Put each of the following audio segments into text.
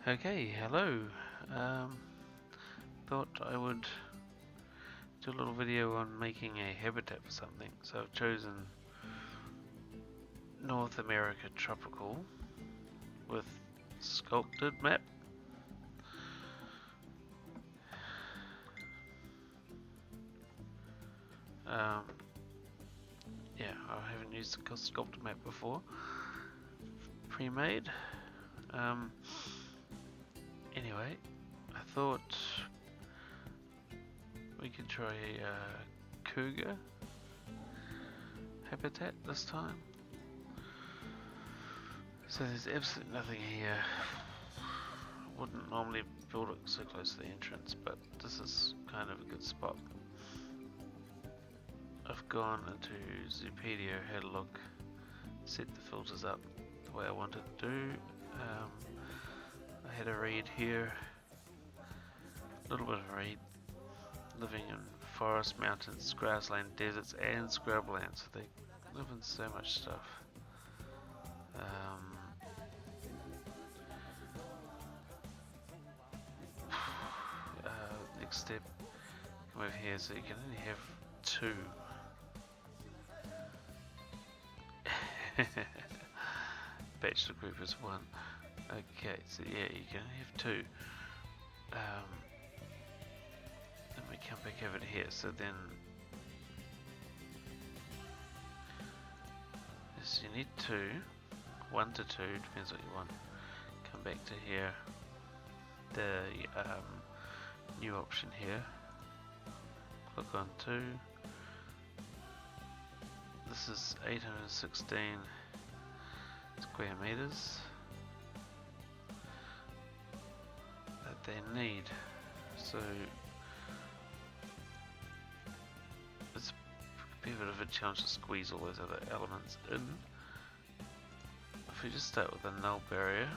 Okay, hello. Thought I would do a little video on making a habitat for something. So I've chosen North America tropical with sculpted map. Yeah, I haven't used the sculpted map before. Pre-made. Anyway, I thought we could try a cougar habitat this time. So there's absolutely nothing here. I wouldn't normally build it so close to the entrance, but this is kind of a good spot. I've gone into Zupedia, had a look, set the filters up the way I wanted to do. I had a read here, a little bit of a read, living in forest, mountains, grassland, deserts and scrubland, so they live in so much stuff. Next step, come over here, so you can only have 2. Bachelor group is 1. Okay, so yeah, you can only have 2. Then we come back over to here, so then yes, you need 2, 1 to 2, depends what you want. Come back to here, the new option here, click on 2. This is 816 square meters that they need, so it's a bit of a challenge to squeeze all those other elements in. If we just start with a null barrier,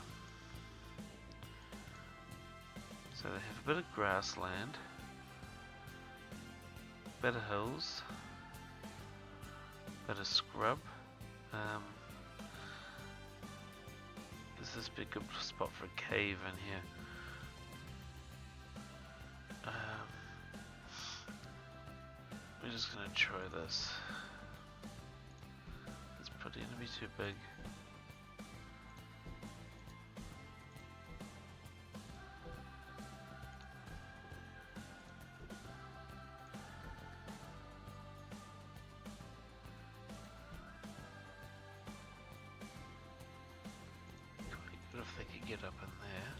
so they have a bit of grassland, bit of hills, bit of scrub. This would be a good spot for a cave in here. We're just going to try this. It's probably going to be too big. If they could get up in there.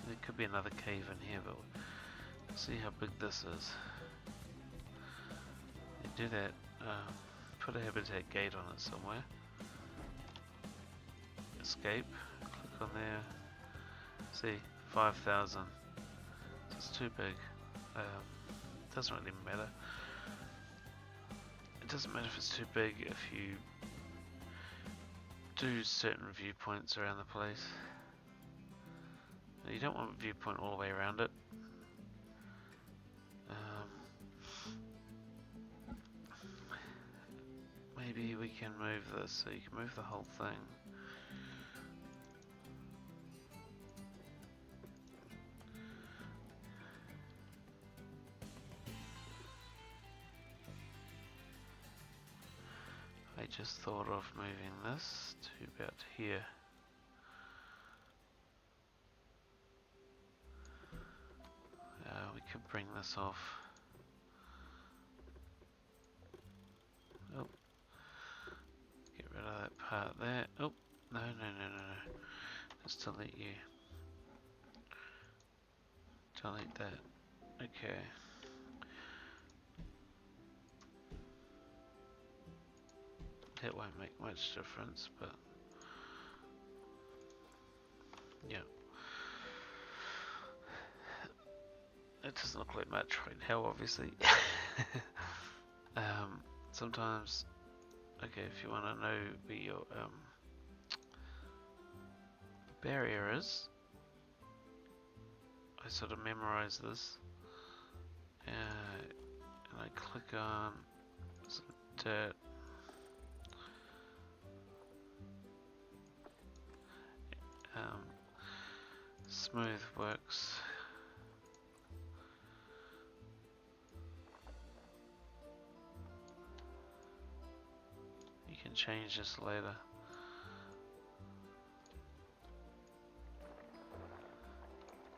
There could be another cave in here, but we'll see how big this is. You do that, put a habitat gate on it somewhere. Escape, click on there. See, 5,000. So it's too big. Doesn't really matter. It doesn't matter if it's too big if you do certain viewpoints around the place. You don't want a viewpoint all the way around it. Maybe we can move this so you can move the whole thing. I just thought of moving this to about here. We could bring this off. Oh, get rid of that part there. Oh, no. Just delete you. Delete that. Okay. That won't make much difference, but yeah. It doesn't look like much right now, obviously. Sometimes, okay, if you want to know where your barrier is, I sort of memorize this, and I click on some dirt. smooth works. You can change this later.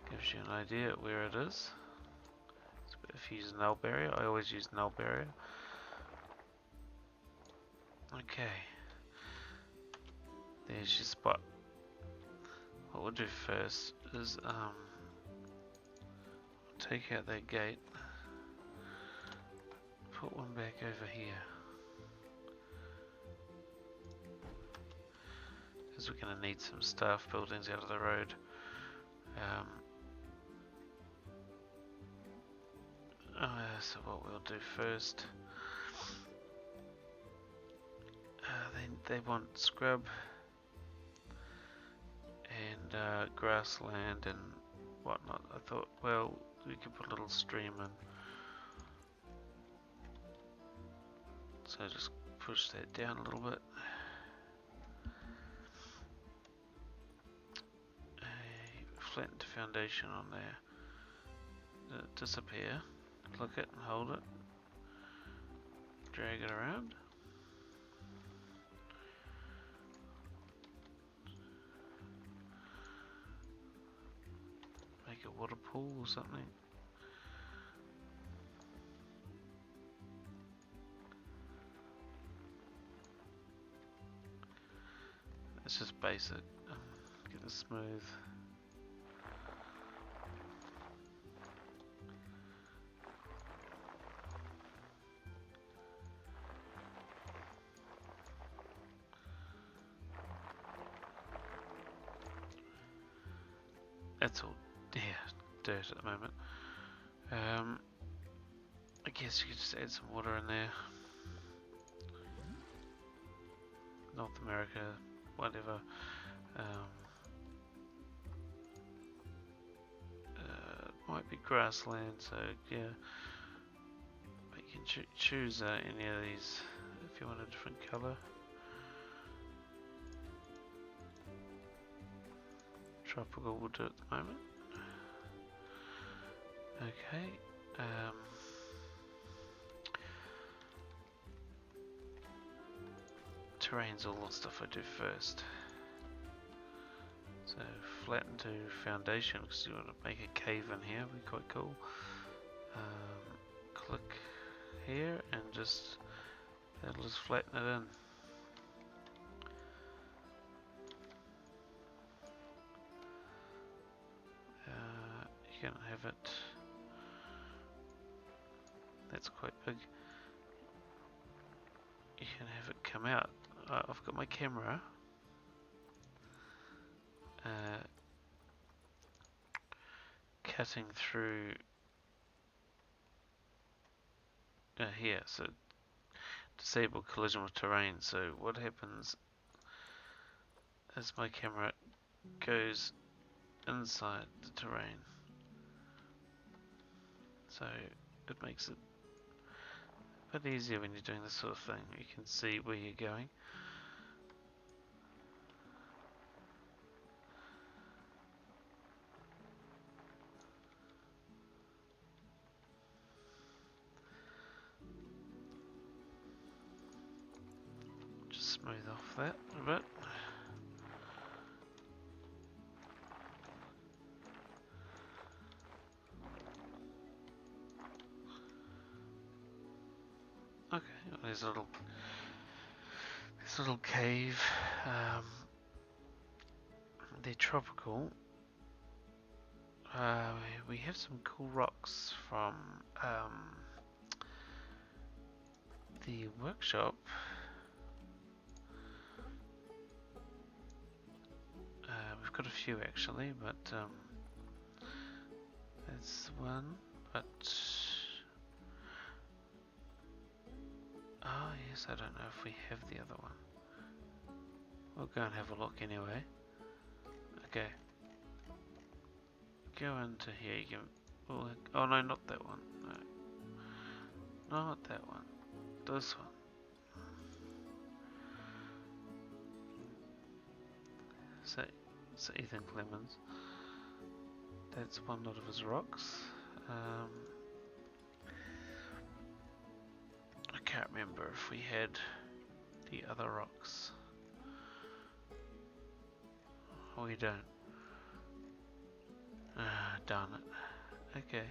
Gives you an idea where it is. If you use null barrier, I always use null barrier. Okay. There's your spot. What we'll do first is take out that gate, put one back over here, because we're going to need some staff buildings out of the road. So what we'll do first, they want scrub and grassland and whatnot. I thought, well, we could put a little stream in. So just push that down a little bit. Flatten the foundation on there. Disappear. Click it and hold it. Drag it around. Make a water pool or something. It's just basic. Get it smooth. That's all, yeah, dirt at the moment. I guess you could just add some water in there. North America, whatever. Might be grassland, so yeah. But you can choose any of these if you want a different color. Tropical will do at the moment. Okay. Terrain's all the stuff I do first. So flatten to foundation because you want to make a cave in here. Be quite cool. Click here and that'll just flatten it in. You can have it. That's quite big. You can have it come out. I've got my camera cutting through here, so disable collision with terrain. So what happens is my camera goes inside the terrain, so it makes it a bit easier when you're doing this sort of thing. You can see where you're going. Just smooth off that a bit. Okay, well, there's a little cave. They're tropical. We have some cool rocks from the workshop. We've got a few actually, but that's one. But oh yes, I don't know if we have the other one. We'll go and have a look anyway. Okay. Go into here. You can. Oh no, not that one. No, not that one. This one. that's Ethan Clemens. That's one lot of his rocks. I can't remember if we had the other rocks. We don't. Darn it. Okay.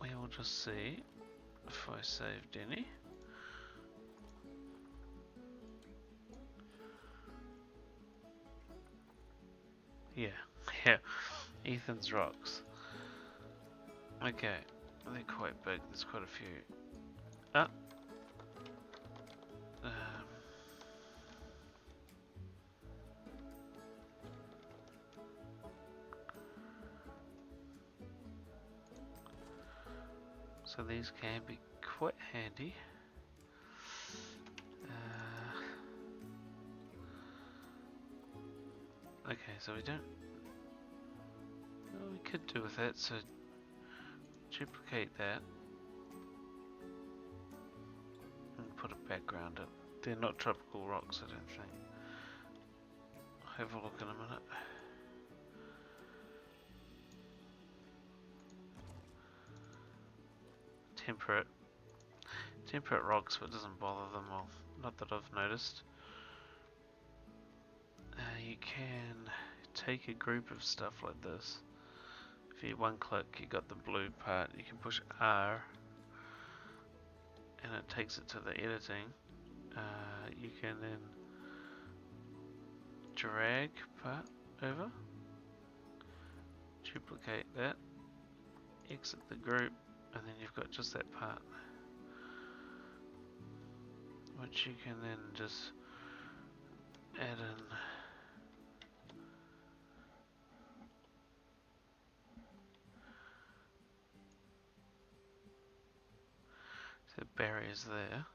We will just see if I saved any. Yeah, yeah. Ethan's rocks. Okay, they're quite big. There's quite a few. Ah. So these can be quite handy. Okay, so we don't. Well, we could do with that. So duplicate that and put a background up. They're not tropical rocks, I don't think. I'll have a look in a minute. Temperate rocks, but it doesn't bother them, well, not that I've noticed. You can take a group of stuff like this. If you one click, you got the blue part. You can push R, and it takes it to the editing. You can then drag part over, duplicate that, exit the group, and then you've got just that part, which you can then just add in. So barriers there.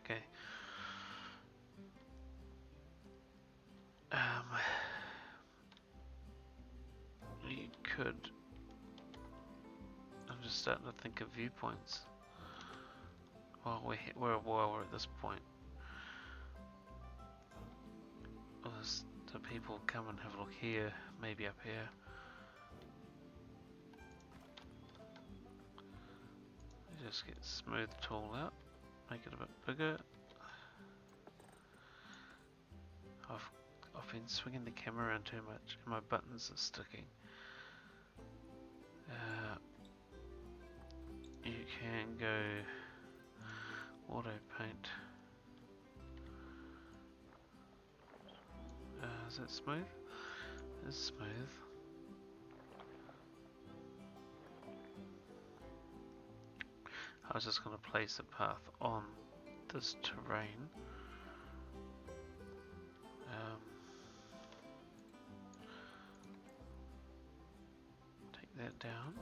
Okay. You could. I'm just starting to think of viewpoints. While we're at this point, the people come and have a look here, maybe up here. Just get smooth tool out, make it a bit bigger. I've been swinging the camera around too much, and my buttons are sticking. You can go auto paint. Is that smooth? It's smooth. I was just going to place a path on this terrain. Take that down.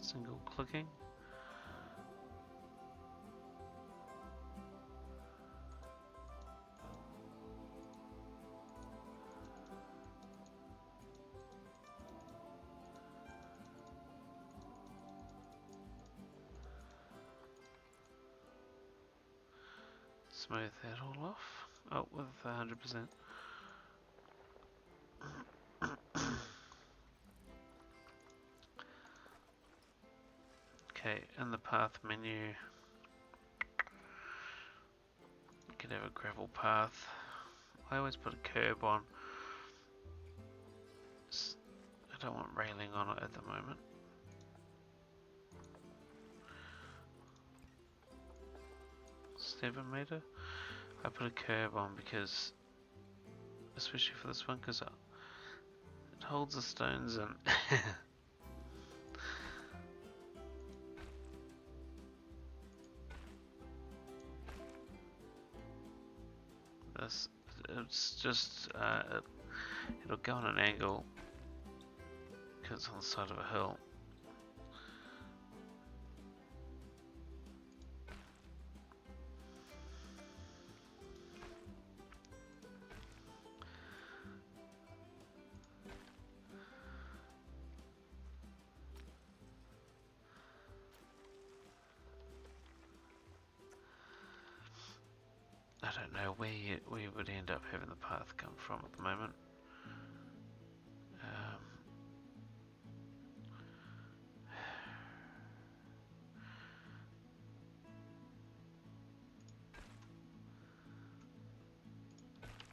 Single clicking. Smooth that all off. Oh, with 100%. Okay, in the path menu, you could have a gravel path. I always put a curb on. I don't want railing on it at the moment. $7 meter. I put a curb on because, especially for this one, because holds the stones in. This, it's just, it'll go on an angle because it's on the side of a hill. I don't know where you would end up having the path come from at the moment.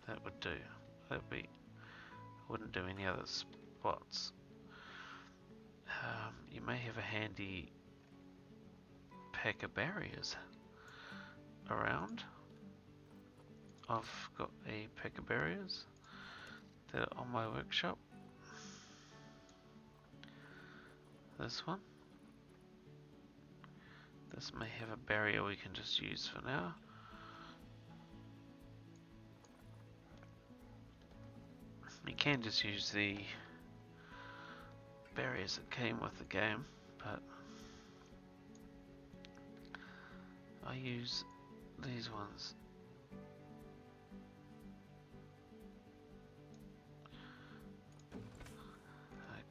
That would do. That'd be. I wouldn't do any other spots. You may have a handy pack of barriers around. I've got a pack of barriers that are on my workshop. This one. This may have a barrier we can just use for now. You can just use the barriers that came with the game, but I use these ones.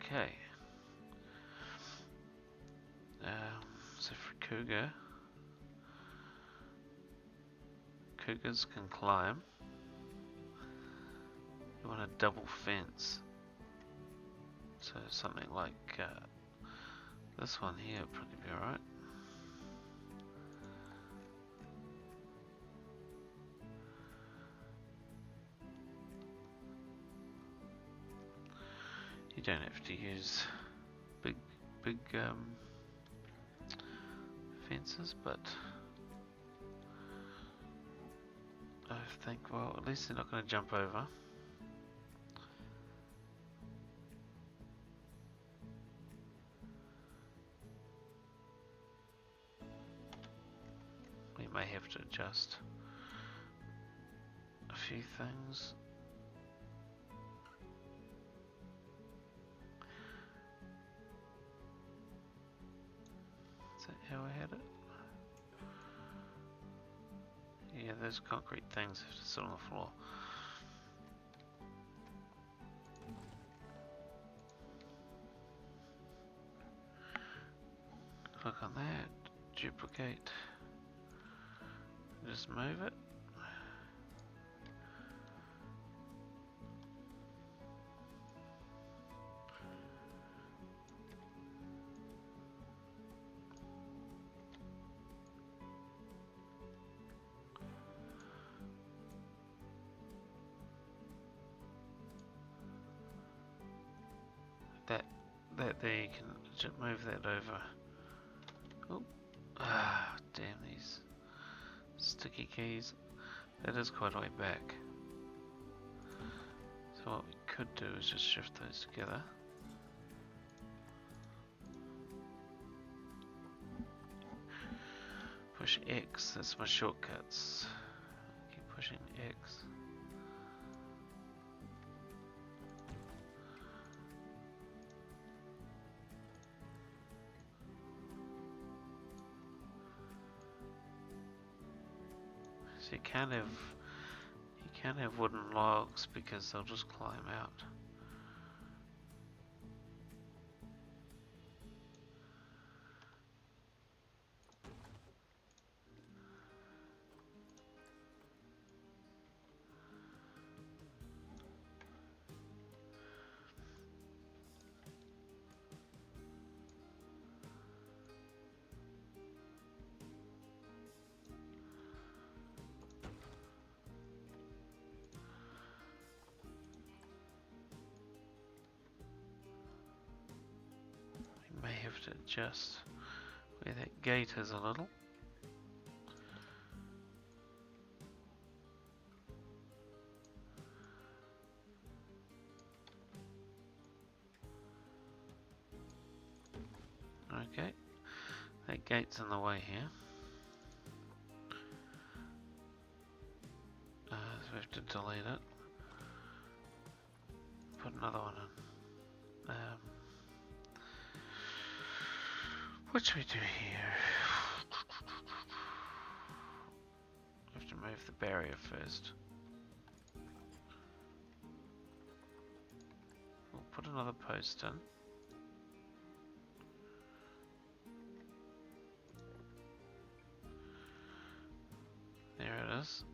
Okay. So for Cougar, Cougars can climb. You want a double fence. So something like this one here would probably be alright. You don't have to use big fences, but I think, well, at least they're not going to jump over. We may have to adjust a few things. Is that how I had it? Yeah, those concrete things have to sit on the floor. Click on that, duplicate, just move it. That there, you can just move that over. Oh, damn these sticky keys. That is quite a way back. So what we could do is just shift those together. Push X, that's my shortcuts. Keep pushing X. So you can't have wooden logs because they'll just climb out. May have to adjust where that gate is a little. Okay, that gate's in the way here. So we have to delete it. Put another one in. What should we do here? We have to move the barrier first. We'll put another post in. There it is.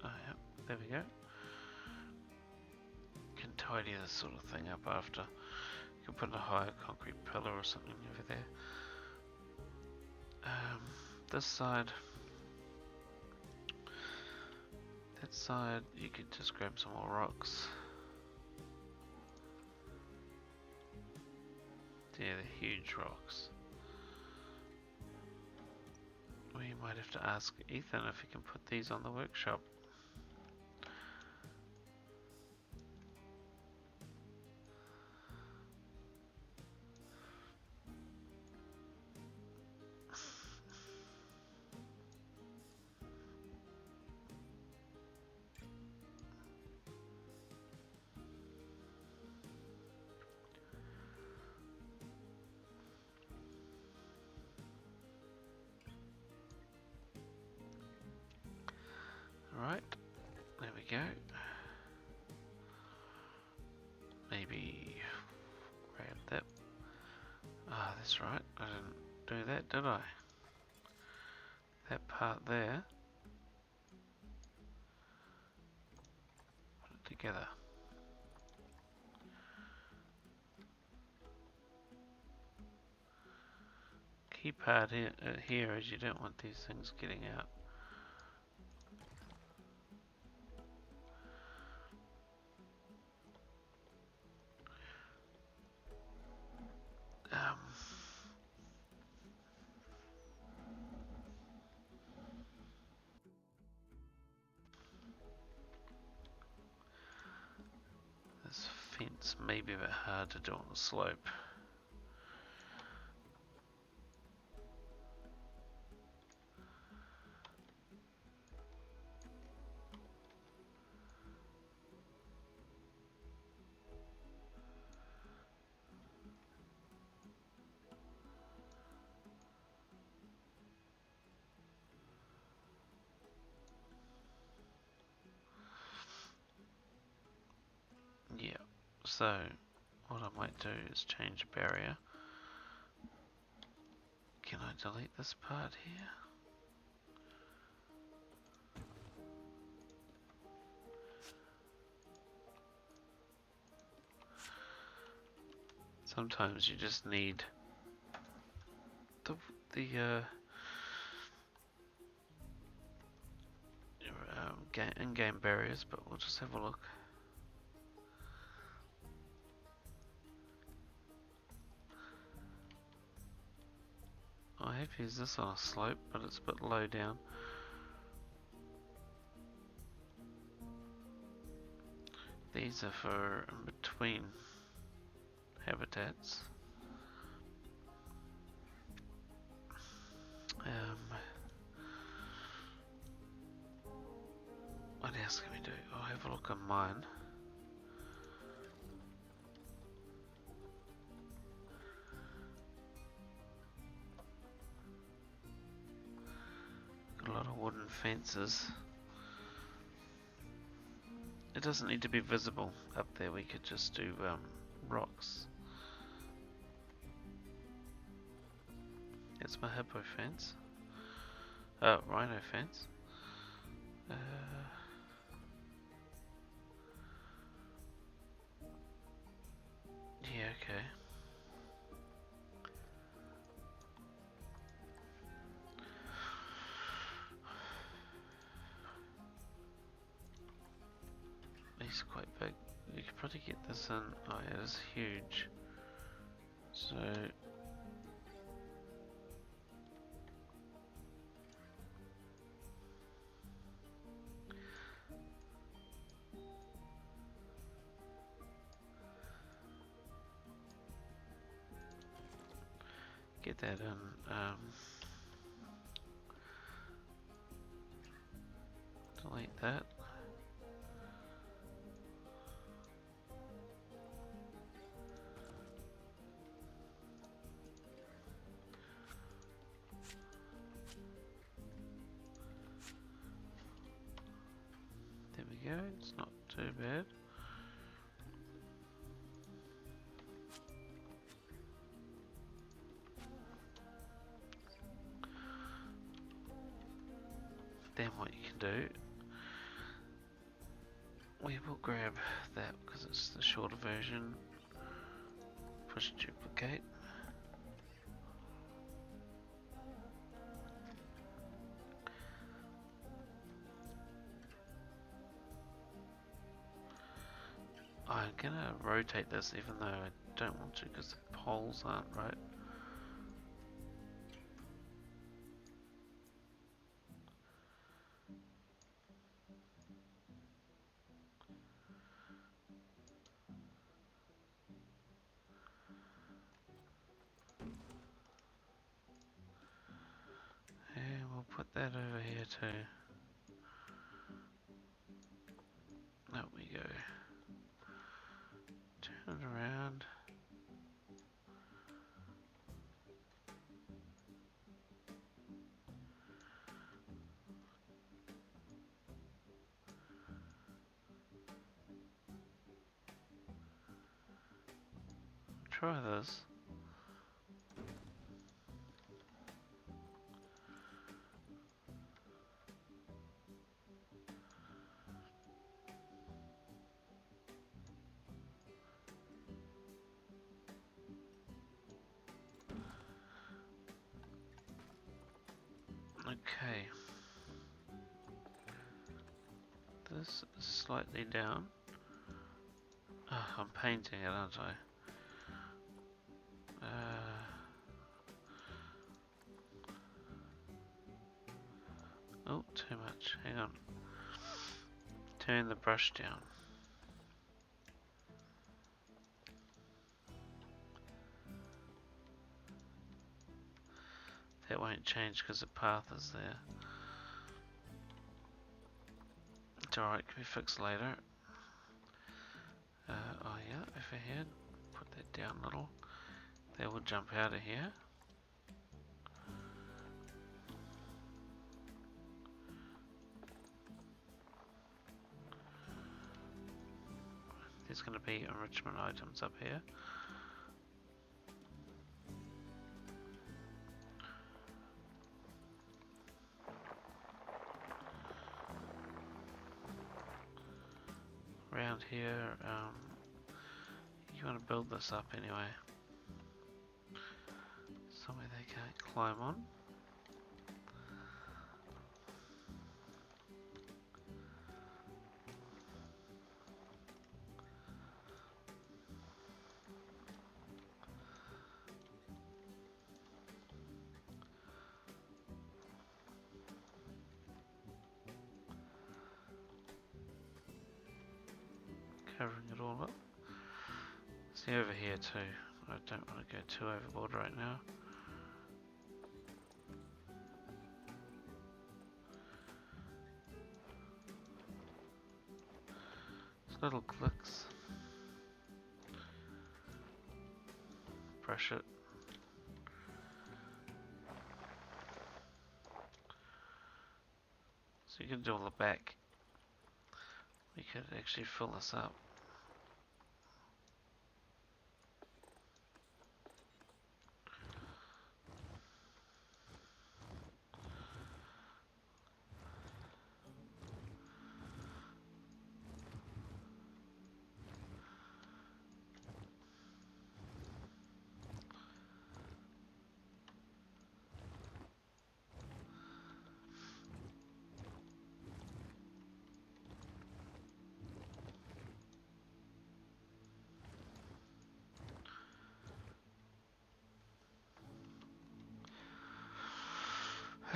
Oh yeah, there we go. Can tidy this sort of thing up after. You can put a higher concrete pillar or something over there. This side, that side, you could just grab some more rocks. Yeah, the huge rocks. We might have to ask Ethan if he can put these on the workshop. Right, there we go. Maybe grab that. Ah, that's right, I didn't do that, did I? That part there. Put it together. Key part here is you don't want these things getting out. This fence may be a bit hard to do on the slope. Yeah, so what I might do is change barrier. Can I delete this part here? Sometimes you just need the in-game barriers, but we'll just have a look. I have used this on a slope, but it's a bit low down. These are for in between habitats. What else can we do? I'll have a look on mine. Got a lot of wooden fences. It doesn't need to be visible up there, we could just do rocks. That's my hippo fence. Rhino fence. Yeah, okay. These is quite big. You could probably get this in. Oh, it is huge. So get that in. Delete that. There we go, it's not too bad. Then what you can do, we will grab that because it's the shorter version. Push duplicate. I'm gonna rotate this even though I don't want to because the poles aren't right. And we'll put that over here too. There we go. Turn it around. Try this. Okay. This is slightly down. Oh, I'm painting it, aren't I? Oh, too much. Hang on. Turn the brush down. That won't change because the path is there. It's alright, can be fixed later. Oh yeah, overhead. Put that down a little. That will jump out of here. There's going to be enrichment items up here. Around here, you want to build this up anyway. Somewhere they can't climb on. Covering it all up. See over here too. I don't want to go too overboard right now. Just little clicks. Brush it. So you can do all the back. We could actually fill this up.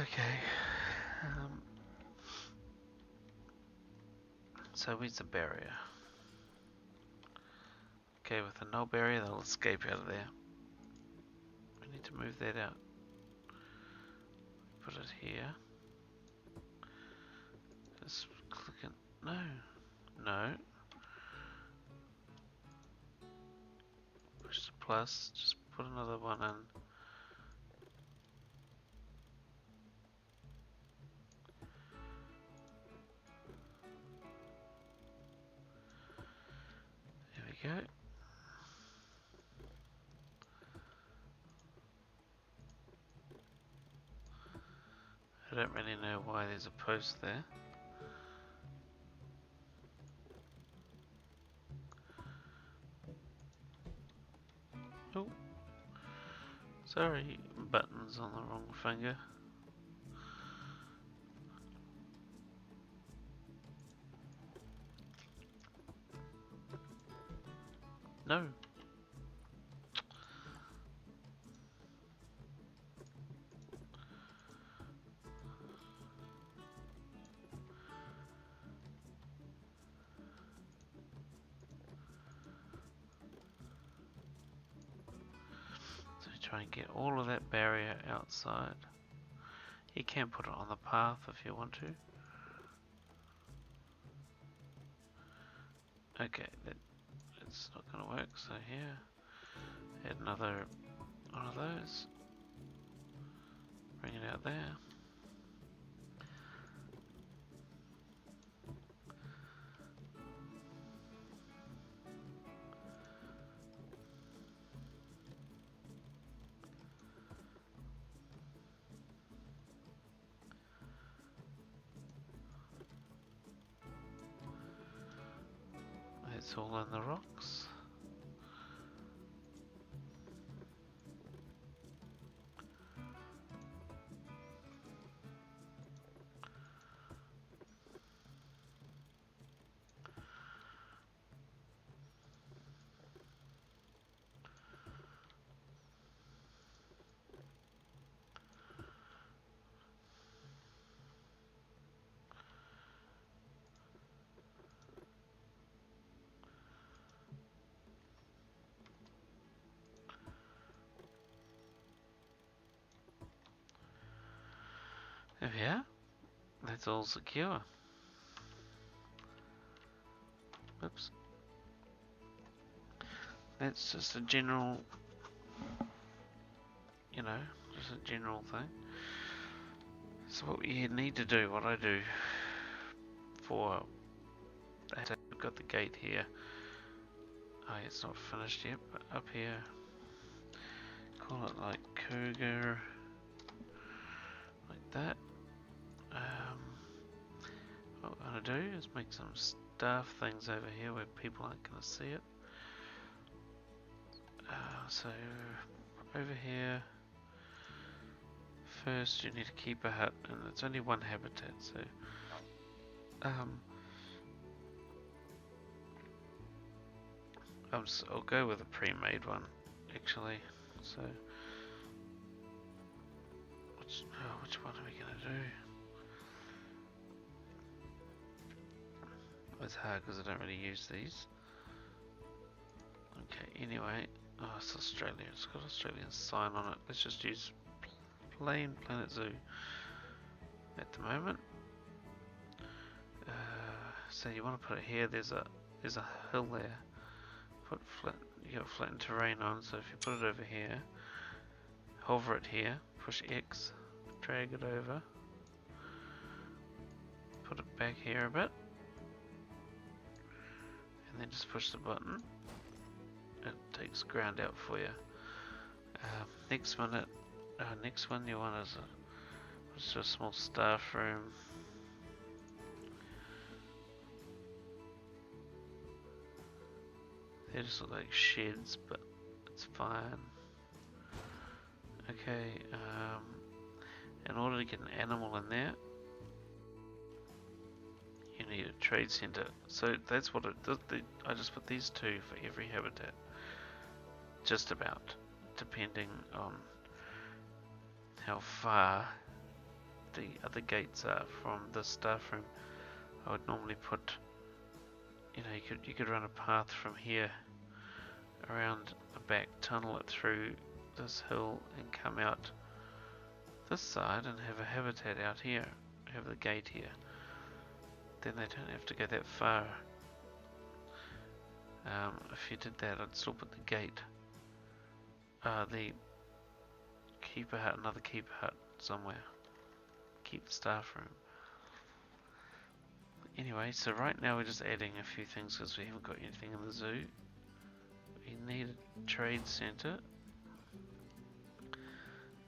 Okay. So where's the barrier? Okay, with a null barrier, they'll escape out of there. We need to move that out. Put it here. Just click it. No. No. Push the plus. Just put another one in. There we go. I don't really know why there's a post there. Oh, sorry, buttons on the wrong finger. No. So try and get all of that barrier outside. You can put it on the path if you want to. Okay, that's not going to work, so here, add another one of those. Bring it out there. It's all in the rocks. Yeah, that's all secure. Oops. That's just a general, you know, just a general thing. So what you need to do, what I do for that, I've got the gate here. Oh, it's not finished yet, but up here, call it like Cougar, like that. What we're going to do is make some staff things over here where people aren't going to see it. So over here, first you need to keep a hut, and it's only one habitat, so I'll go with a pre-made one actually. So which one are we going to do? It's hard because I don't really use these. Okay, anyway, oh, it's Australia. It's got Australian sign on it. Let's just use plain Planet Zoo at the moment. So you want to put it here. There's a hill there. Put flat. You got flattened terrain on. So if you put it over here, hover it here, push X, drag it over, put it back here a bit, and then just push the button. It takes ground out for you. Next one you want is just a small staff room. They just look like sheds, but it's fine. Okay, in order to get an animal in there, you need a trade center. So that's what it does. I just put these two for every habitat. Just about, depending on how far the other gates are from the staff room. I would normally put, you know, you could run a path from here around the back, tunnel it through this hill and come out this side and have a habitat out here, have the gate here. Then they don't have to go that far. If you did that, I'd still put the gate, the keeper hut, another keeper hut somewhere. Keep the staff room. Anyway, so right now we're just adding a few things because we haven't got anything in the zoo. We need a trade center.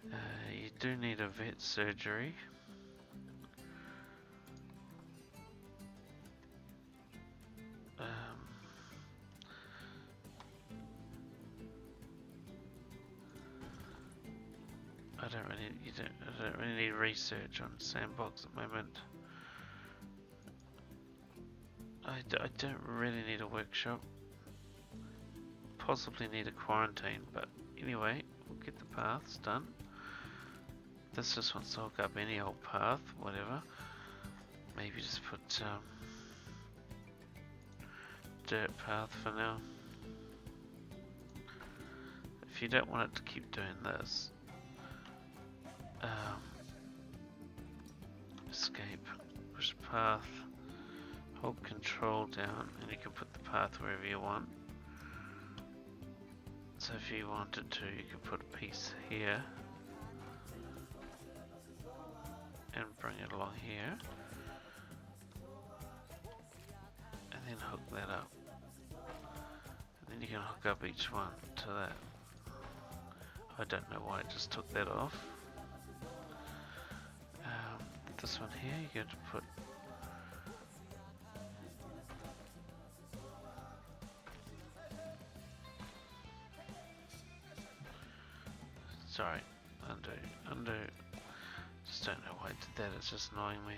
You do need a vet surgery. I don't really need research on sandbox at the moment. I don't really need a workshop. Possibly need a quarantine, but anyway, we'll get the paths done. This just wants to hook up any old path, whatever. Maybe just put dirt path for now. If you don't want it to keep doing this, escape, push path, hold control down, and you can put the path wherever you want. So if you wanted to, you could put a piece here and bring it along here, and then hook that up, and then you can hook up each one to that. I don't know why it just took that off. This one here, you're going to put sorry, undo. Just don't know why it did that, it's just annoying me.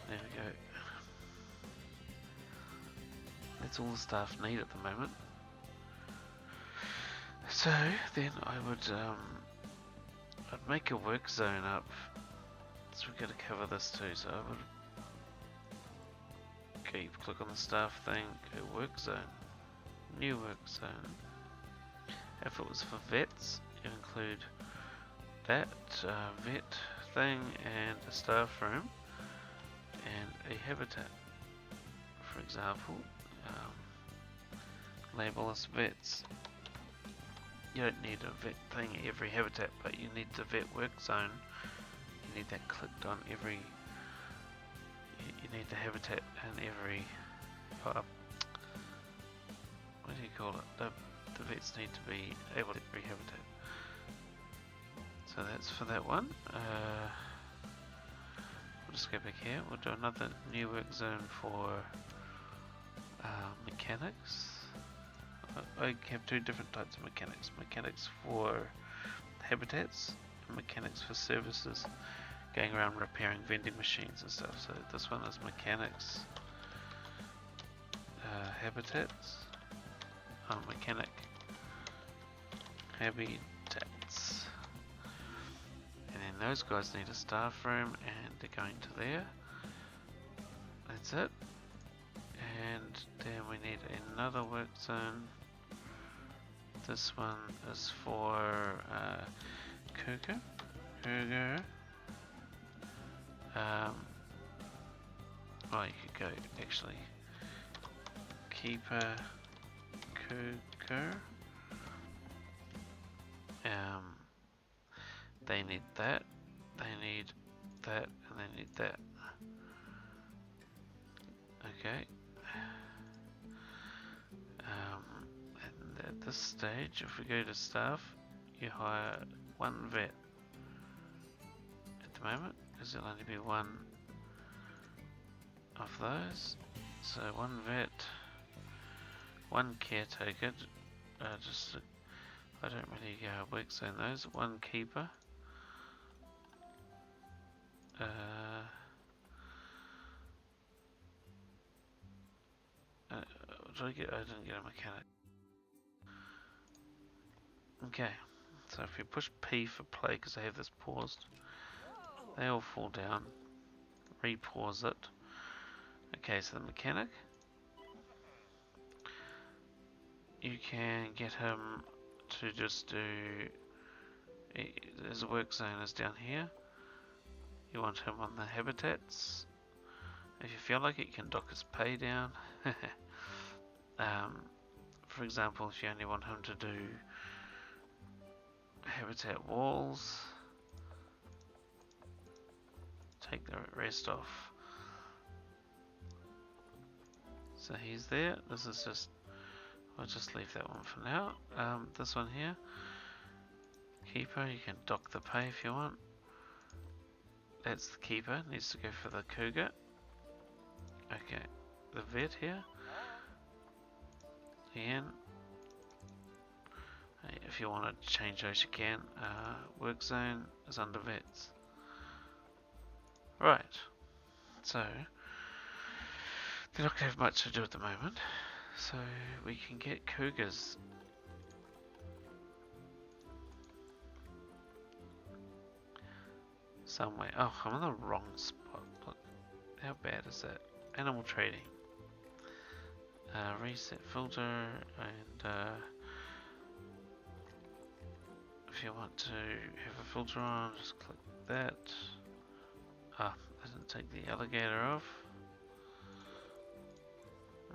There we go. That's all the staff need at the moment. So then I would I'd make a work zone up. So we've got to cover this too. So I would click on the staff thing, go work zone, new work zone. If it was for vets, you include that vet thing and a staff room and a habitat. For example, label as vets. You don't need a vet thing at every habitat, but you need the vet work zone. You need that clicked on every. You need the habitat in every. What do you call it? The vets need to be able to every habitat. So that's for that one. We'll just go back here. We'll do another new work zone for mechanics. I have two different types of mechanics. Mechanics for habitats and mechanics for services. Going around repairing vending machines and stuff. So this one is mechanics. Habitats. Mechanic. Habitats. And then those guys need a staff room and they're going to there. That's it. And then we need another work zone. This one is for Cougar. Well, you could go actually keeper Cougar. They need that, they need that, and they need that. Okay. And at this stage, if we go to staff, you hire one vet at the moment, because there'll only be one of those. So one vet, one caretaker, I don't really work zone those. One keeper. I didn't get a mechanic. Okay, So if you push P for play, because I have this paused, they all fall down. Re-pause it. Okay, so the mechanic, you can get him to just do, there's a work zone is down here. You want him on the habitats. If you feel like it, you can dock his pay down. For example, if you only want him to do habitat walls, take the rest off. So he's there. This is just, I'll just leave that one for now. This one here, keeper, you can dock the pay if you want. That's the keeper, needs to go for the Cougar. Okay, the vet here. Again, if you want to change those you can. Work zone is under vets. Right, so they're not going to have much to do at the moment, so we can get Cougars. Somewhere. Oh, I'm in the wrong spot. Look, how bad is that? Animal trading. Reset filter, and if you want to have a filter on, just click that. Ah, I didn't take the alligator off.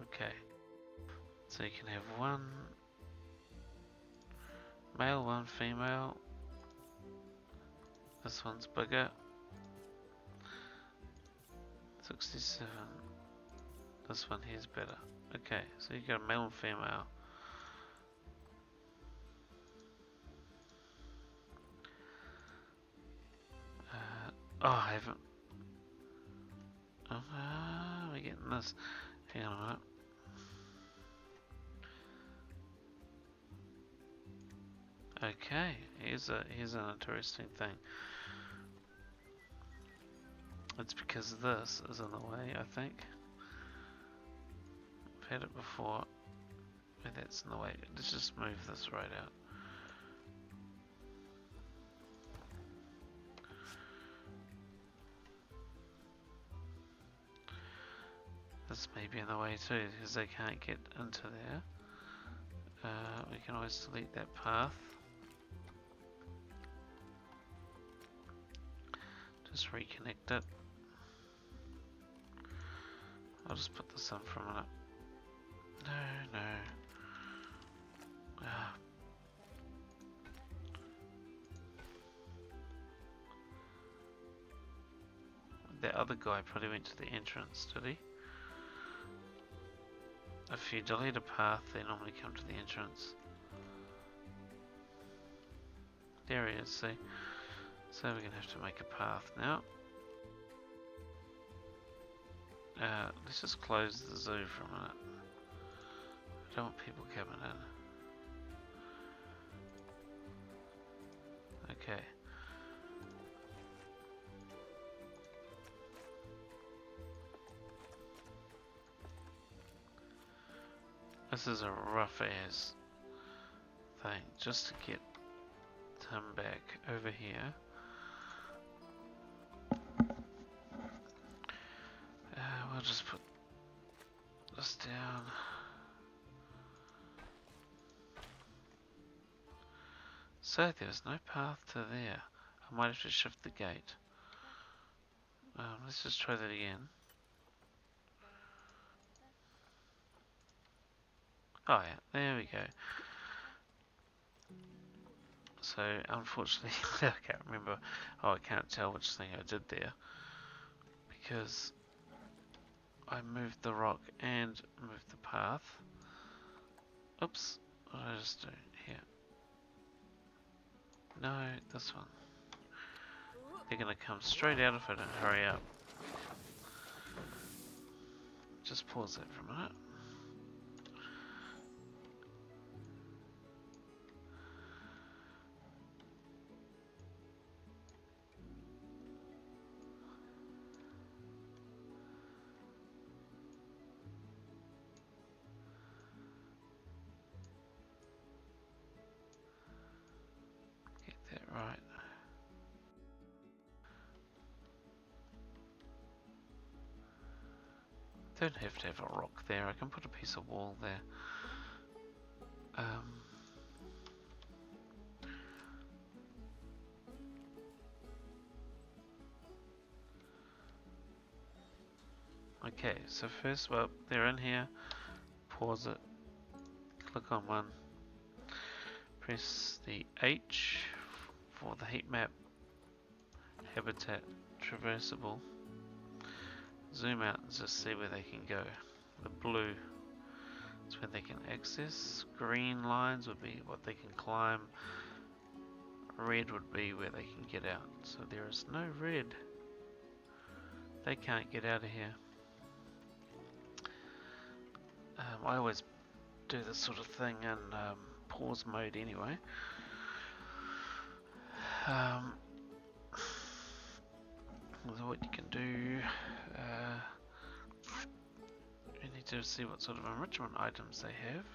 Okay, so you can have one male, one female. This one's bigger. 67. This one here's better. Okay, so you got a male and female. Oh, I haven't. We're getting this. Hang on a minute. Okay, here's an interesting thing. It's because this is in the way, I think. I've had it before. Where that's in the way. Let's just move this right out. This may be in the way too, because they can't get into there. We can always delete that path. Just reconnect it. I'll just put this in for a minute. No. That other guy probably went to the entrance, did he? If you delete a path, they normally come to the entrance. There he is, see? So we're going to have to make a path now. Let's just close the zoo for a minute. I don't want people coming in. Okay. This is a rough ass thing, just to get him back over here. We'll just put this down. So there's no path to there. I might have to shift the gate. Let's just try that again. Oh yeah, there we go. So unfortunately, I can't remember. Oh, I can't tell which thing I did there because I moved the rock and moved the path. Oops, what did I just do here? No, this one. They're gonna come straight out if I don't hurry up. Just pause that for a minute. don't have to have a rock there. I can put a piece of wall there. Okay, so first, well, they're in here. Pause it. Click on one. Press the H for the heat map. Habitat traversable. Zoom out and just see where they can go. The blue is where they can access. Green lines would be what they can climb. Red would be where they can get out. So there is no red. They can't get out of here. I always do this sort of thing in pause mode anyway. So what you can do, you need to see what sort of enrichment items they have.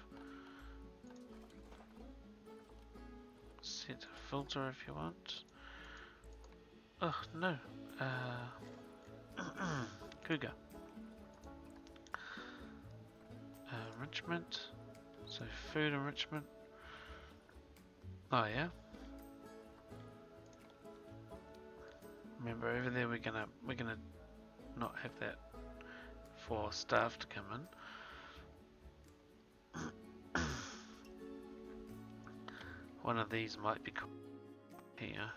Set a filter if you want. Oh no, Cougar. Enrichment, so food enrichment. Oh yeah. Remember over there we're gonna not have that for staff to come in. One of these might be here.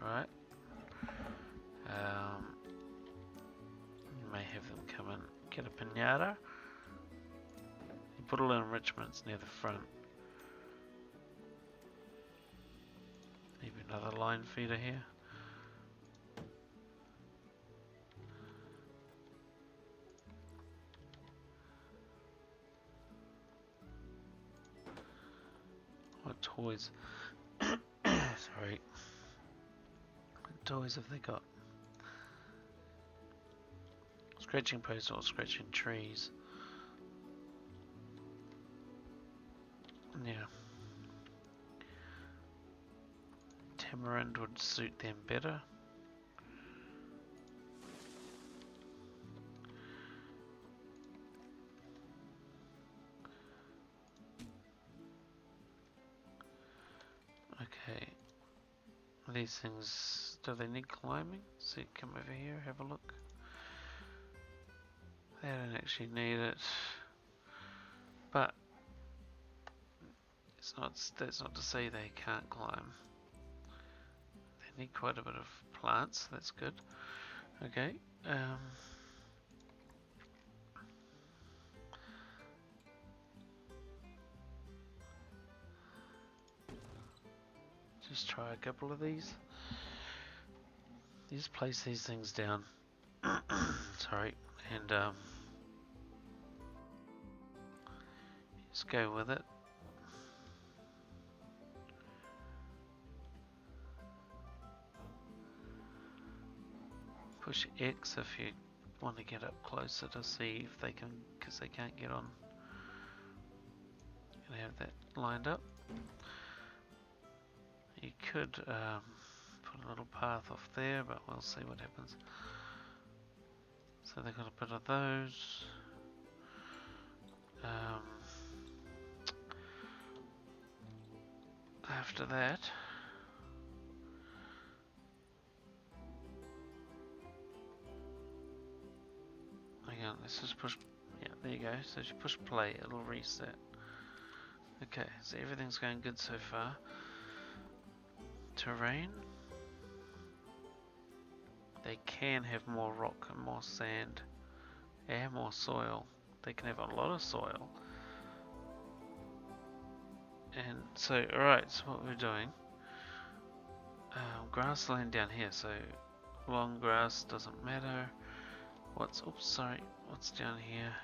Right. You may have them come in, get a pinata. You put all the enrichments near the front. Maybe another line feeder here. What toys? Sorry. What toys have they got? Scratching posts or scratching trees. Yeah. Tamarind would suit them better. Okay. These things, do they need climbing? So you come over here, have a look. They don't actually need it. But that's not to say they can't climb. They need quite a bit of plants, that's good. Okay. Just try a couple of these. You just place these things down. Sorry, and just go with it. Push X if you want to get up closer to see if they can, because they can't get on. You have that lined up. You could put a little path off there, but we'll see what happens. So they've got a bit of those. After that, hang on, let's just push, yeah, there you go. So if you push play, it'll reset. Okay, so everything's going good so far. Terrain. They can have more rock and more sand and more soil. They can have a lot of soil. And so, alright, so what we're doing, grassland down here, so long grass doesn't matter. What's down here?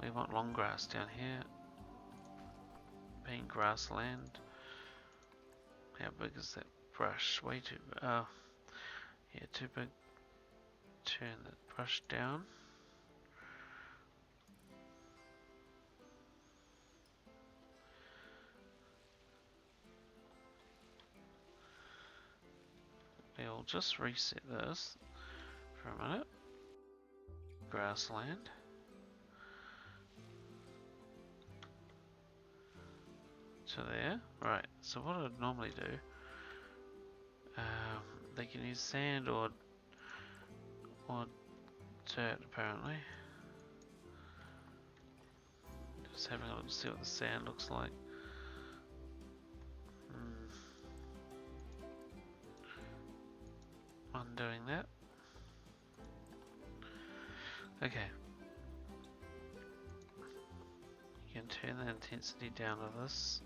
We want long grass down here, being grassland. How big is that brush? Way too big. Oh, yeah, too big. Turn the brush down. we'll just reset this for a minute. Grassland. To there. Right, so what I'd normally do, they can use sand or dirt apparently. Just having a look to see what the sand looks like. Undoing that. Okay. You can turn the intensity down of this.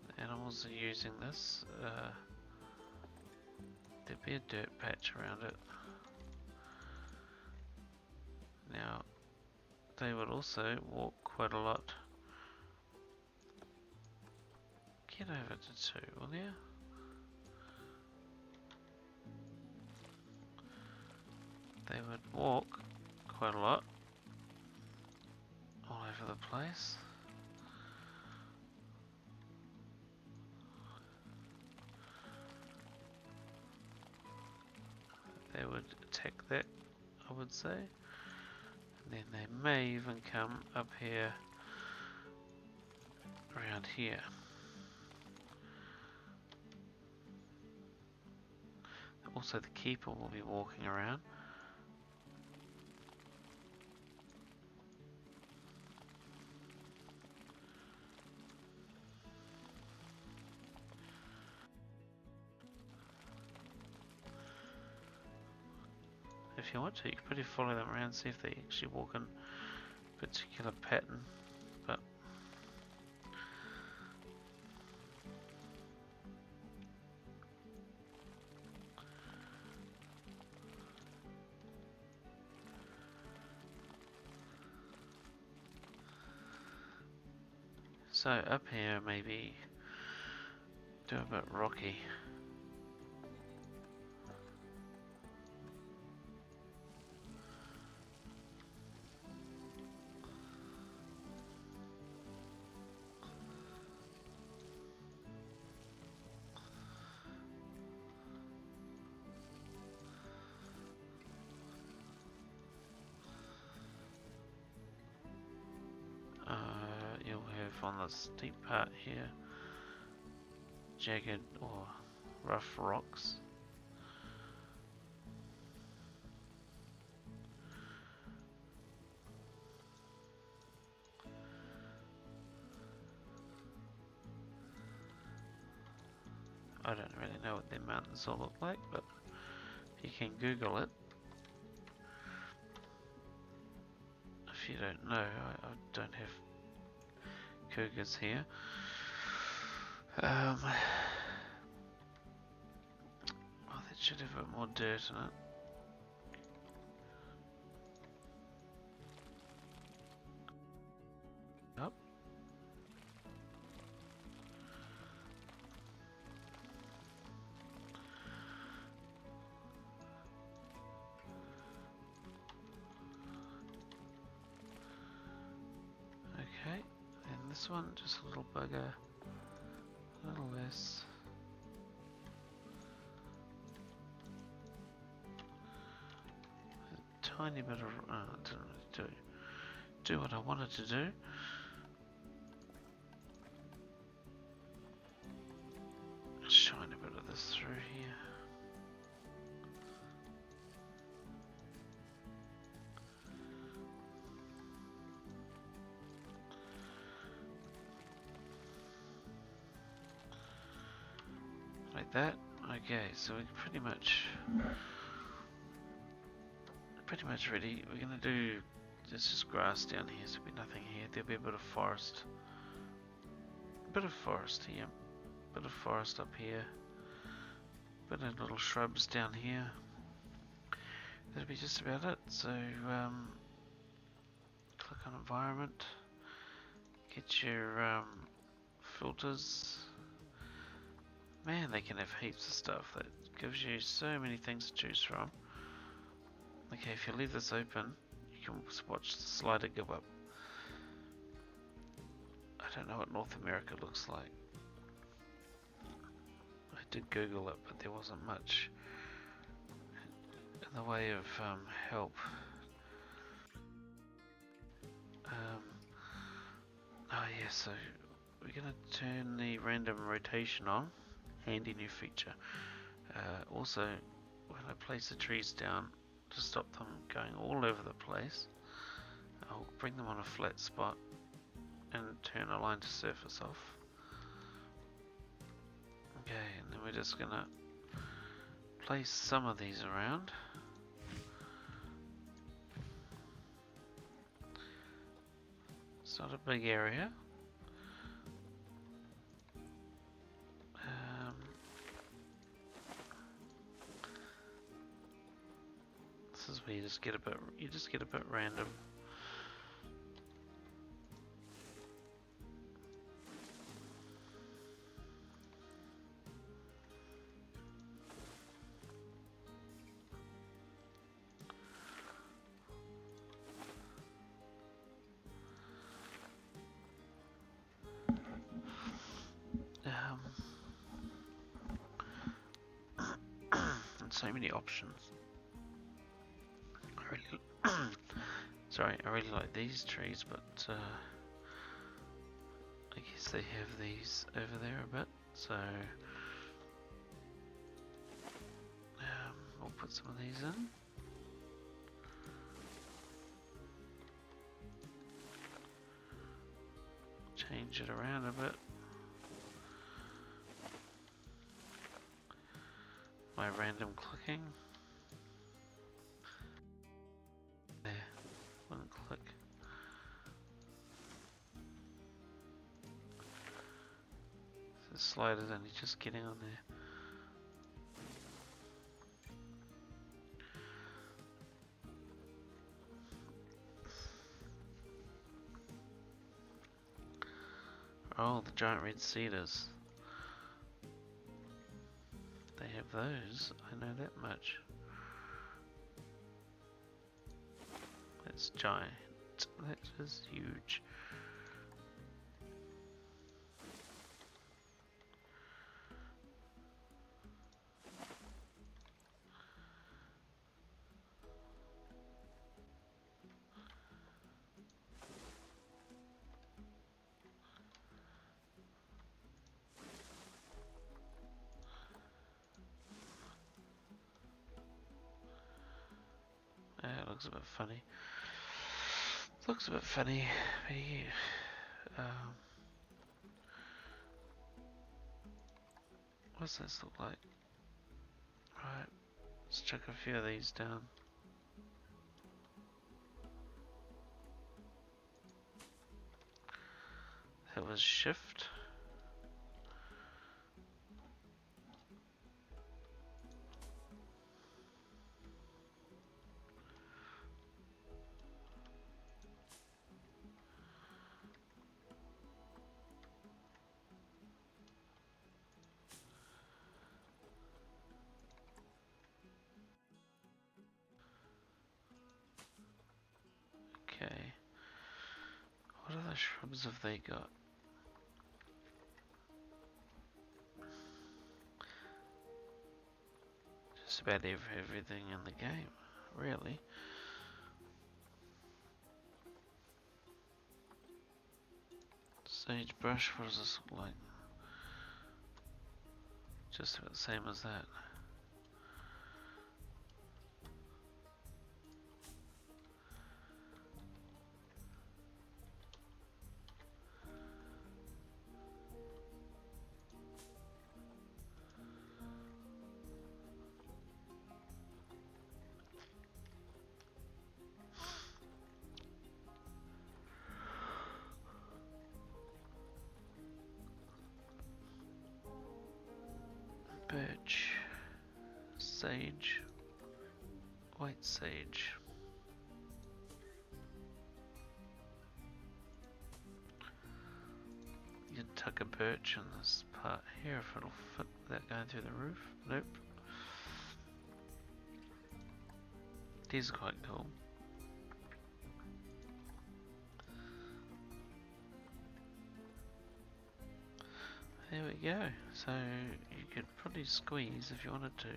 The animals are using this. There'd be a dirt patch around it. Now, they would also walk quite a lot. Get over to 2, will you? They would walk quite a lot all over the place. They would attack that, I would say. And then they may even come up here, around here. Also the keeper will be walking around. If you want to, you can pretty follow them around, see if they actually walk in a particular pattern, but so up here maybe do a bit rocky. You'll have on the steep part here jagged or rough rocks. I don't really know what their mountains all look like, but you can Google it. If you don't know, I don't have Cougars here. Well, that should have a bit more dirt in it. Up. Okay. This one, just a little bugger, a little less. A tiny bit of, it didn't really do what I wanted to do. Shine a bit of this through here. Like that. Okay, so we're pretty much ready. We're gonna do, there's just grass down here, so there'll be nothing here. There'll be a bit of forest. A bit of forest here. A bit of forest up here. A bit of little shrubs down here. That'll be just about it. So click on environment. Get your filters. Man, they can have heaps of stuff. That gives you so many things to choose from. Okay, if you leave this open, you can watch the slider go up. I don't know what North America looks like. did Google it, but there wasn't much in the way of help. Oh yeah, so we're going to turn the random rotation on. Handy new feature. Also, when I place the trees down to stop them going all over the place, I'll bring them on a flat spot and turn align to surface off. Okay, and then we're just going to place some of these around. It's not a big area. This is where you just get a bit random. And so many options. I really like these trees, but I guess they have these over there a bit, so we'll put some of these in. Change it around a bit. My random clicking. There, one click. The slider's only just getting on there. Oh, the giant red cedars. They have those, I know that much. That's giant. That is huge. It looks a bit funny. Looks a bit funny. What's this look like? Right, let's chuck a few of these down. That was shift. Okay. What other shrubs have they got? Just about everything in the game, really. Sagebrush, what does this look like? Just about the same as that. Birch, sage, white sage. You'd tuck a birch in this part here if it'll fit without going through the roof. Nope. These are quite cool. There we go. So you could put fully squeeze if you wanted to.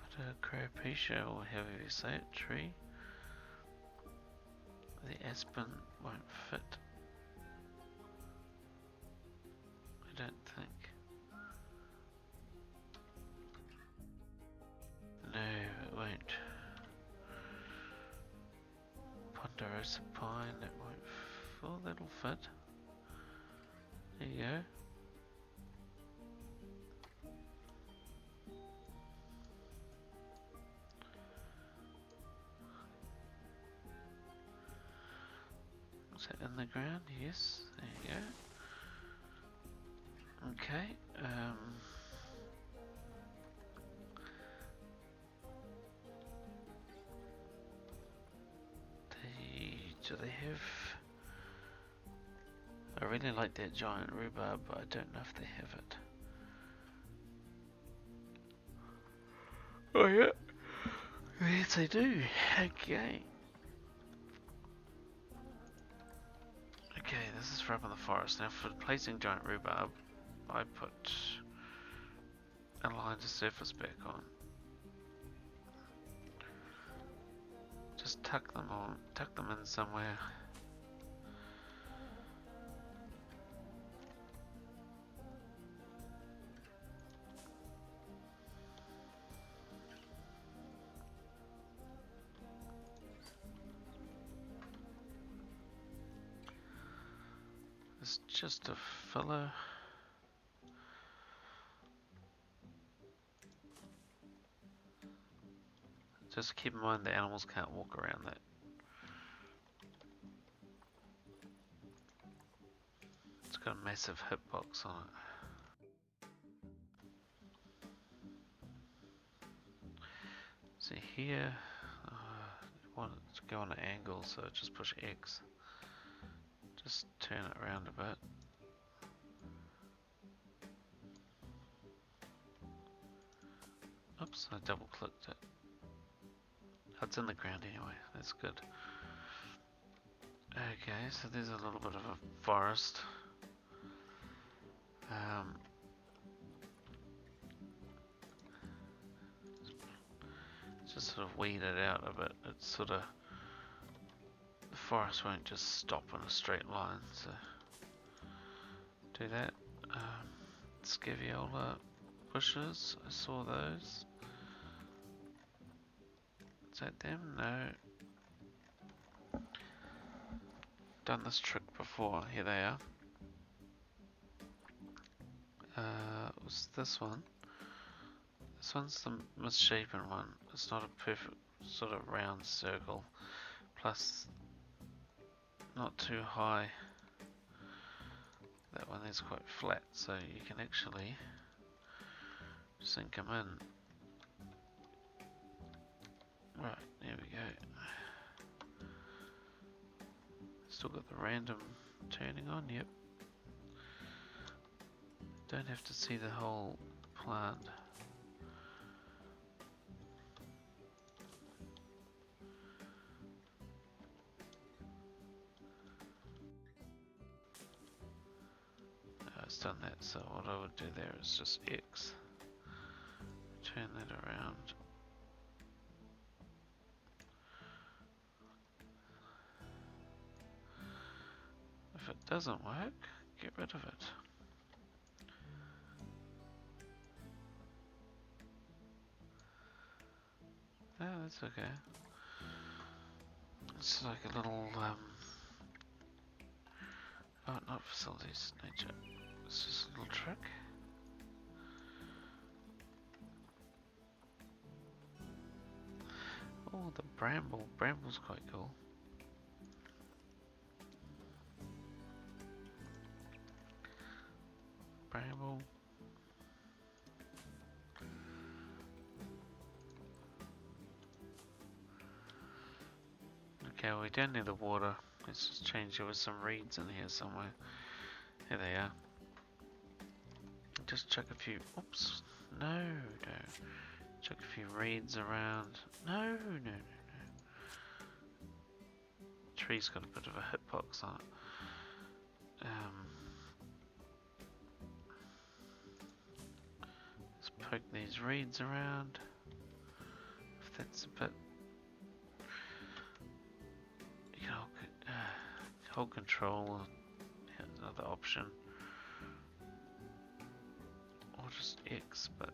But a carapacia, or however you say it, tree. The aspen won't fit. I don't think. No, it won't. Ponderosa pine, that won't. Oh, that'll fit. There you go. Is that in the ground? Yes. There you go. Okay. Do they have? I really like that giant rhubarb, but I don't know if they have it. Oh yeah. Yes, they do. Okay. Okay, this is for up in the forest. Now for placing giant rhubarb, I put a line to surface back on. Just tuck them in somewhere. It's just a filler. Just keep in mind the animals can't walk around that. It's got a massive hitbox on it. See here, I want it to go on an angle, so just push X. Just turn it around a bit. Oops, I double clicked it. It's in the ground anyway, that's good. Okay, so there's a little bit of a forest. Just sort of weed it out a bit. It's sort of, the forest won't just stop in a straight line, so do that. Scaviola bushes, I saw those. Is that them? No. Done this trick before. Here they are. It was this one. This one's the misshapen one. It's not a perfect sort of round circle. Plus, not too high. That one is quite flat, so you can actually sink them in. Right, there we go. Still got the random turning on, yep. Don't have to see the whole plant. It's done that, so what I would do there is just X. Turn that around. If it doesn't work, get rid of it. No, that's okay. It's like a little, oh, not facilities, nature. It's just a little trick. Oh, the bramble. Bramble's quite cool. Bramble. Okay, we're down near the water. Let's just change. There was some reeds in here somewhere. Here they are. Just chuck a few. Oops. No. Chuck a few reeds around. No. Tree's got a bit of a hitbox on it. poke these reeds around. If that's a bit... You can hold control. Here's another option. Or just X, but...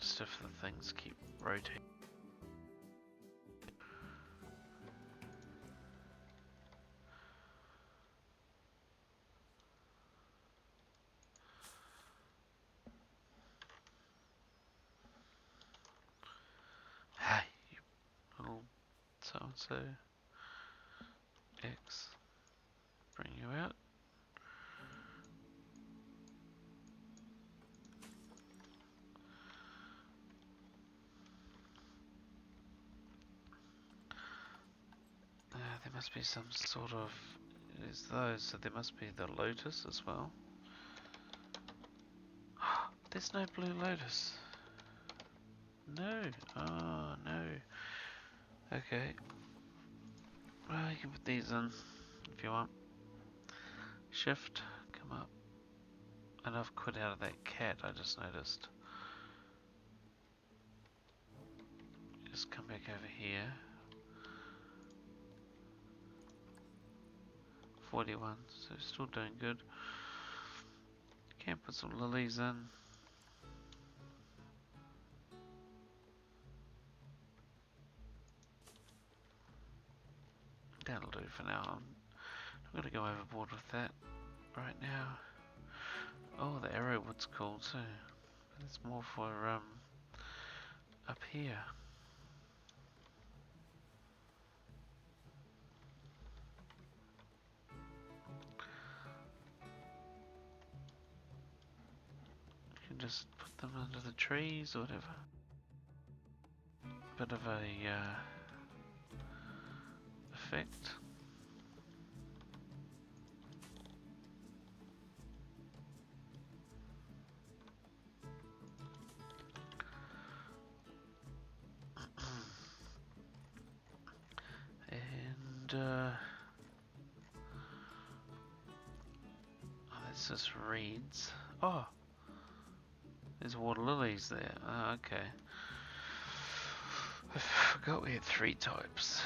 Just if the things keep rotating. Hey, you little so-and-so. X. Bring you out. There must be some sort of... Is those, so there must be the lotus as well. There's no blue lotus. No. Oh, no. Okay. Well, you can put these in if you want. Shift, come up. And I've quit out of that cat, I just noticed. Just come back over here. 41, so still doing good. Can put some lilies in. That'll do for now. I'm gonna go overboard with that right now. Oh, the arrowwood's cool too. But it's more for up here. You can just put them under the trees or whatever. Bit of a effect. And oh, that's just reeds. Oh, there's water lilies there. Oh, okay. I forgot we had 3 types.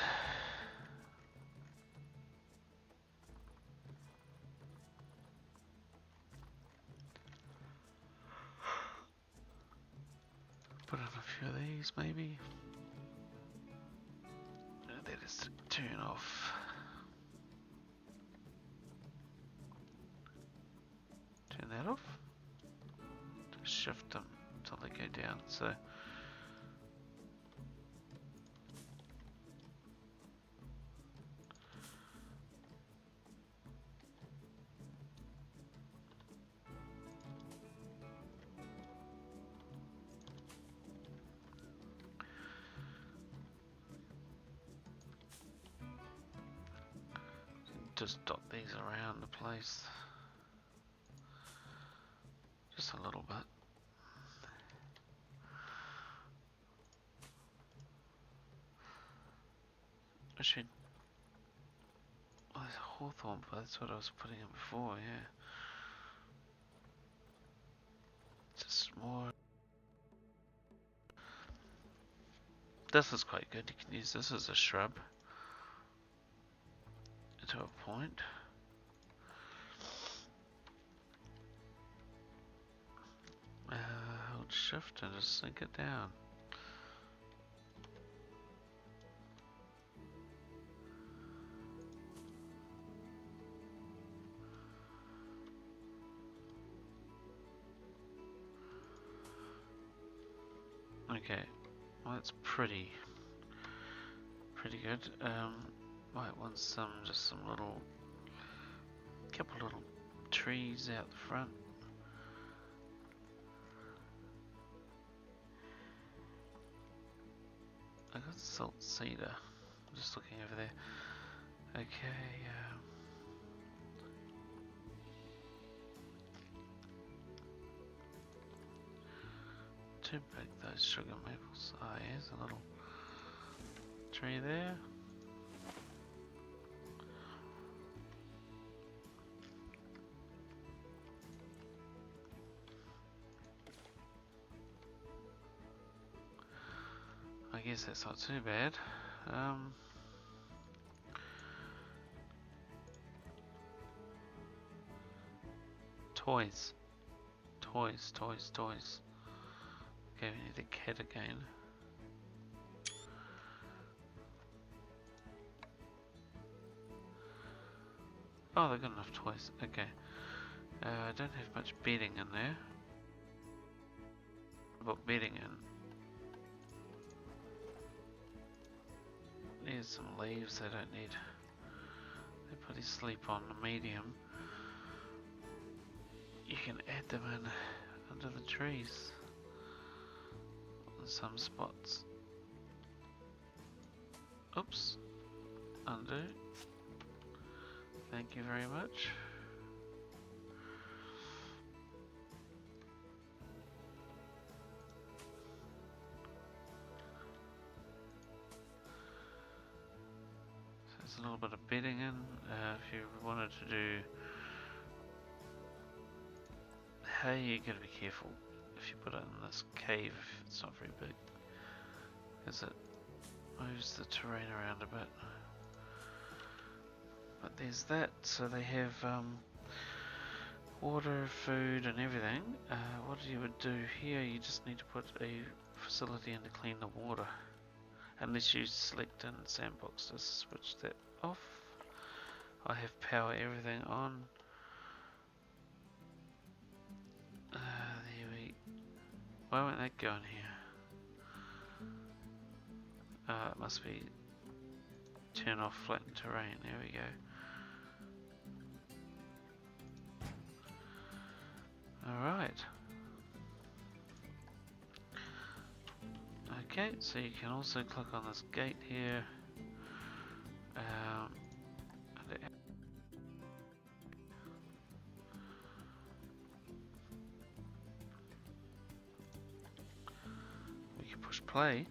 Put in a few of these, maybe. That is to turn off. Turn that off. Just shift them until they go down. So. Just dot these around the place. Just a little bit. Actually, oh, there's a hawthorn, but that's what I was putting in before, yeah. Just more. This is quite good. You can use this as a shrub. To a point. Hold shift and just sink it down. Okay, well that's pretty good. Might want just some couple little trees out the front. I got salt cedar. I'm just looking over there. Okay. Too big, those sugar maples. Ah, here's a little tree there. I guess that's not too bad. Toys. Toys. Okay, we need a cat again. Oh, they've got enough toys. Okay. I don't have much bedding in there. Put bedding in. There's some leaves they don't need. They probably sleep on the medium. You can add them in under the trees in some spots. Oops. Undo. Thank you very much. So there's a little bit of bedding in. If you wanted to do hay, you gotta be careful if you put it in this cave if it's not very big, because it moves the terrain around a bit. But there's that, so they have water, food and everything. What you would do here, you just need to put a facility in to clean the water. Unless you select in sandbox to switch that off. I have power everything on. There we... Why won't that go in here? It must be turn off flattened terrain. There we go. Alright. Okay, so you can also click on this gate here. We can push play.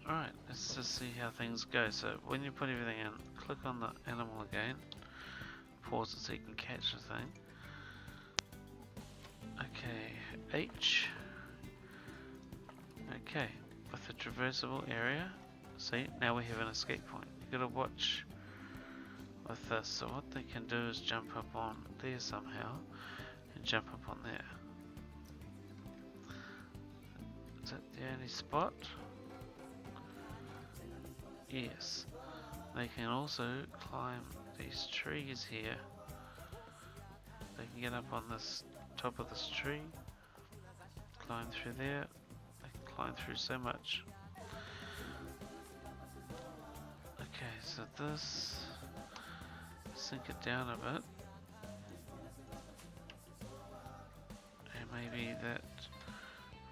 Alright, let's just see how things go. So when you put everything in, click on the animal again. Pause it so you can catch the thing. Okay, H. Okay, with the traversable area, see, now we have an escape point. You gotta watch with this. So what they can do is jump up on there somehow, and jump up on there. Is that the only spot? Yes. They can also climb these trees here. They can get up on this top of this tree, climb through there. They can climb through so much. Okay, so this, sink it down a bit, and maybe that,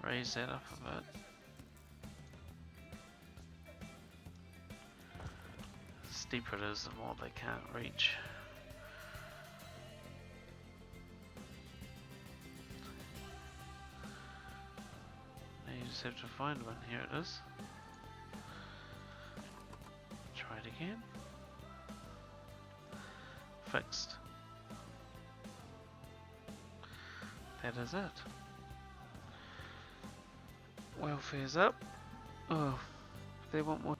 raise that up a bit. The steeper it is, the more they can't reach. Now you just have to find one. Here it is. Try it again. Fixed. That is it. Welfare's up. Oh, they want more.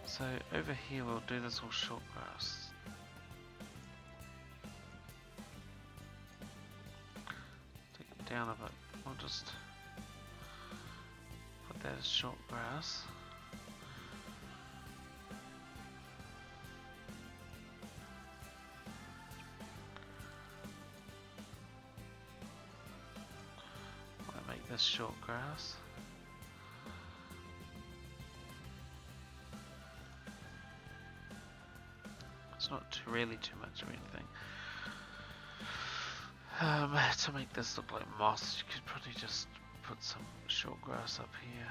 So over here we'll do this all short grass. Take it down a bit. We'll just put that as short grass. I'll make this short grass. It's not really too much of anything. To make this look like moss, you could probably just put some short grass up here.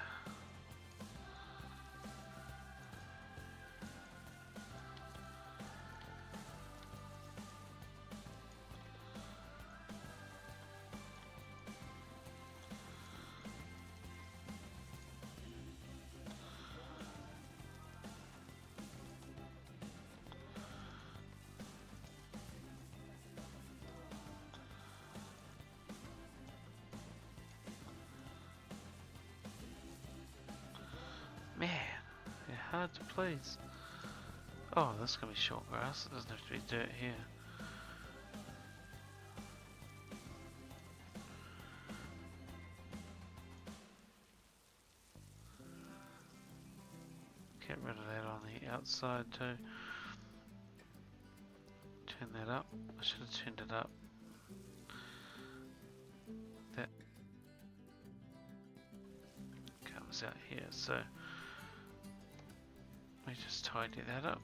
hard to please. Oh, this can be short grass. It doesn't have to be dirt here. Get rid of that on the outside too. Turn that up. I should have turned it up. That comes out here, so we just tidy that up.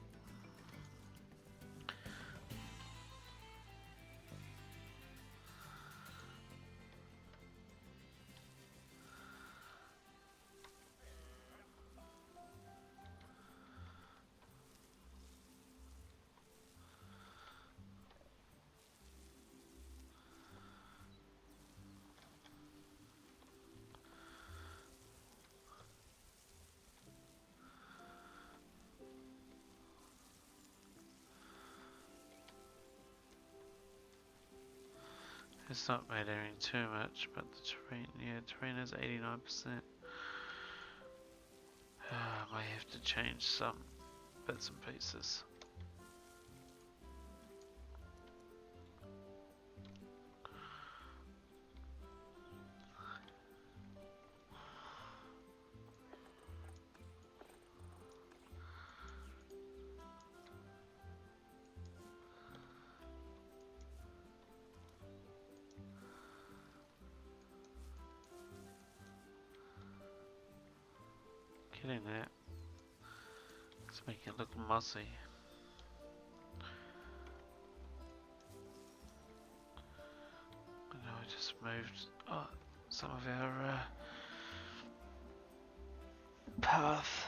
It's not mattering too much, but the terrain, yeah, terrain is 89%. I might have to change some bits and pieces. Getting that. Let's make it look mossy. I know I just moved some of our path.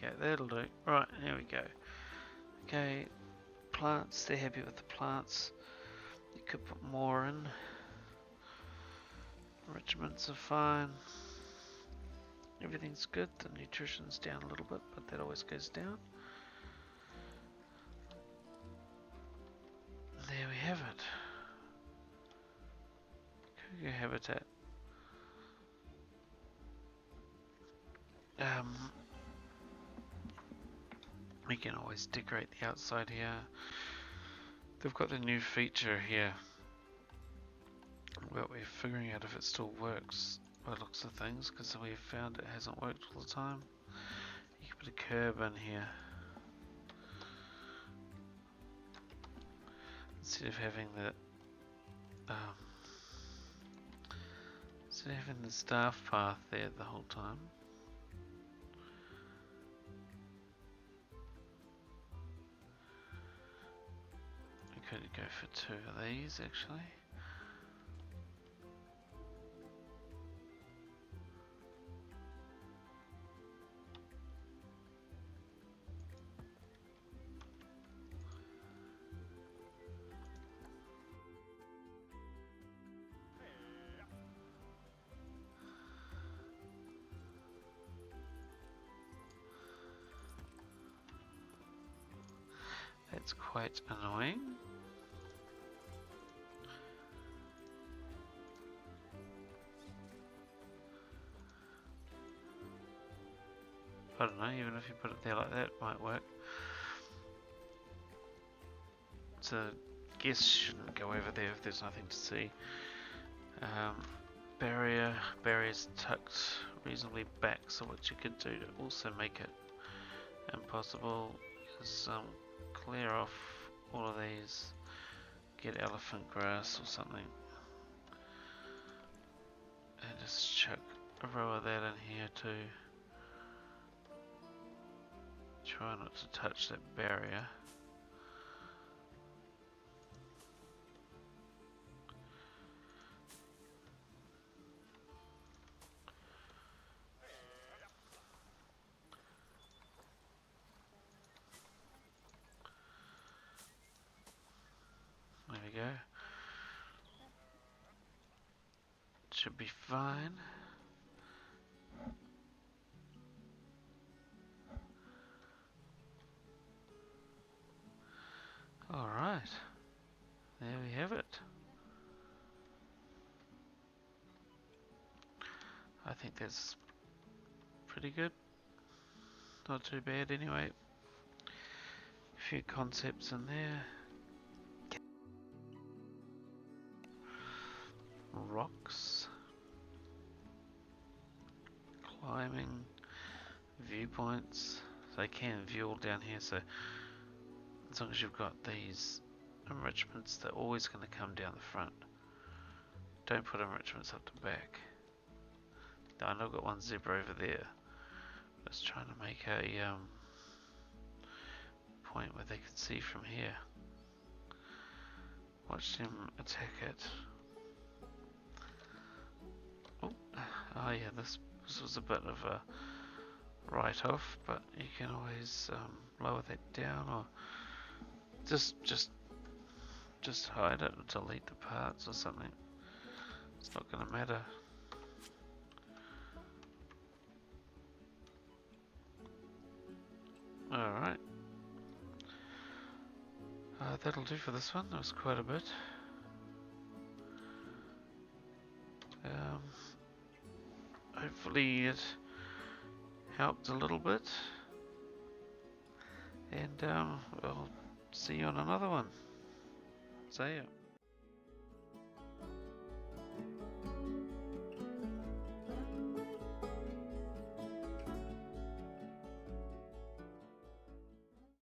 Okay, that'll do. Right, here we go. Okay, plants, they're happy with the plants. You could put more in. Enrichments are fine. Everything's good. The nutrition's down a little bit, but that always goes down. There we have it. Cougar habitat. We can always decorate the outside here. They've got the new feature here, but we're figuring out if it still works by the looks of things, because we've found it hasn't worked all the time. You can put a curb in here instead of having the staff path there the whole time. Could go for 2 of these actually. That's quite annoying. I don't know, even if you put it there like that, it might work. So, guests shouldn't go over there if there's nothing to see. Barrier's tucked reasonably back, so what you could do to also make it impossible is clear off all of these, get elephant grass or something, and just chuck a row of that in here too. Try not to touch that barrier. go. Should be fine. Alright. There we have it. I think that's pretty good. Not too bad anyway. A few concepts in there. Rocks. Climbing. Viewpoints. So you can view all down here, so as long as you've got these enrichments, they're always going to come down the front. Don't put enrichments up the back. I know I've got one zebra over there. Just trying to make a point where they can see from here. Watch them attack it. Oh yeah, this was a bit of a write-off, but you can always lower that down, or just hide it or delete the parts or something. It's not going to matter. Alright. That'll do for this one. That was quite a bit. Hopefully it helped a little bit. And I'll see you on another one. See ya.